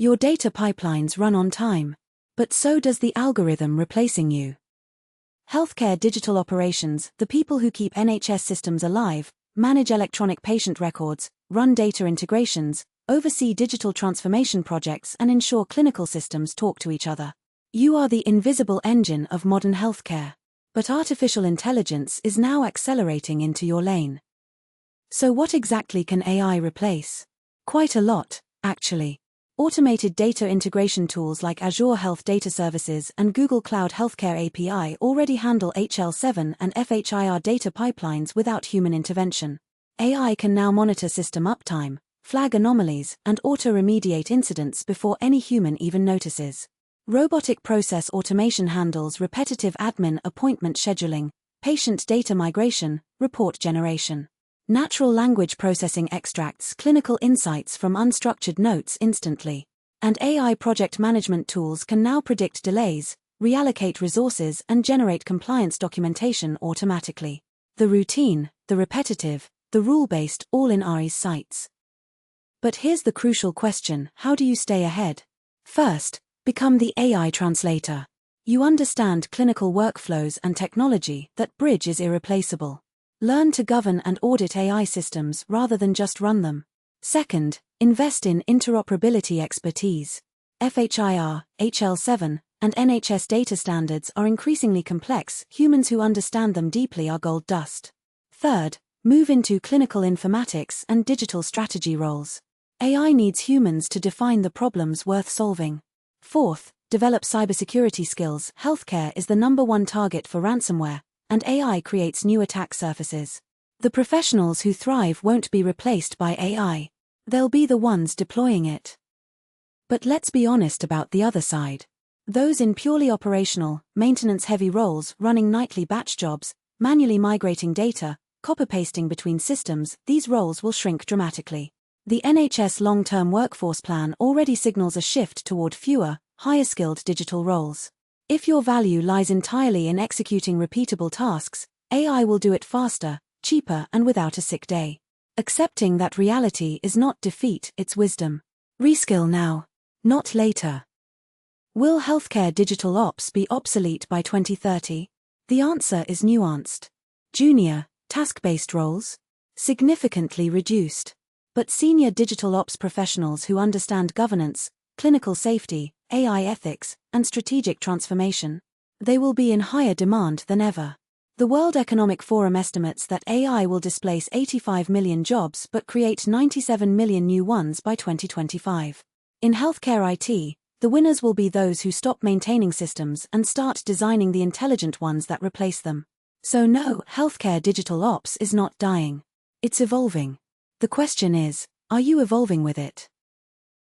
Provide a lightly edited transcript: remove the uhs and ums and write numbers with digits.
Your data pipelines run on time. But so does the algorithm replacing you. Healthcare digital operations, the people who keep NHS systems alive, manage electronic patient records, run data integrations, oversee digital transformation projects and ensure clinical systems talk to each other. You are the invisible engine of modern healthcare. But artificial intelligence is now accelerating into your lane. So what exactly can AI replace? Quite a lot, actually. Automated data integration tools like Azure Health Data Services and Google Cloud Healthcare API already handle HL7 and FHIR data pipelines without human intervention. AI can now monitor system uptime, flag anomalies, and auto-remediate incidents before any human even notices. Robotic process automation handles repetitive admin appointment scheduling, patient data migration, report generation. Natural language processing extracts clinical insights from unstructured notes instantly. And AI project management tools can now predict delays, reallocate resources and generate compliance documentation automatically. The routine, the repetitive, the rule-based, all in AI's sights. But here's the crucial question: how do you stay ahead? First, become the AI translator. You understand clinical workflows and technology, that bridge is irreplaceable. Learn to govern and audit AI systems rather than just run them. Second, invest in interoperability expertise. FHIR, HL7, and NHS data standards are increasingly complex. Humans who understand them deeply are gold dust. Third, move into clinical informatics and digital strategy roles. AI needs humans to define the problems worth solving. Fourth, develop cybersecurity skills. Healthcare is the #1 target for ransomware, and AI creates new attack surfaces. The professionals who thrive won't be replaced by AI. They'll be the ones deploying it. But let's be honest about the other side. Those in purely operational, maintenance-heavy roles, running nightly batch jobs, manually migrating data, copy-pasting between systems, these roles will shrink dramatically. The NHS long-term workforce plan already signals a shift toward fewer, higher-skilled digital roles. If your value lies entirely in executing repeatable tasks, AI will do it faster, cheaper and without a sick day. Accepting that reality is not defeat, it's wisdom. Reskill now, not later. Will healthcare digital ops be obsolete by 2030? The answer is nuanced. Junior, task-based roles? Significantly reduced. But senior digital ops professionals who understand governance, clinical safety, AI ethics, and strategic transformation, they will be in higher demand than ever. The World Economic Forum estimates that AI will displace 85 million jobs but create 97 million new ones by 2025. In healthcare IT, the winners will be those who stop maintaining systems and start designing the intelligent ones that replace them. So no, healthcare digital ops is not dying. It's evolving. The question is, are you evolving with it?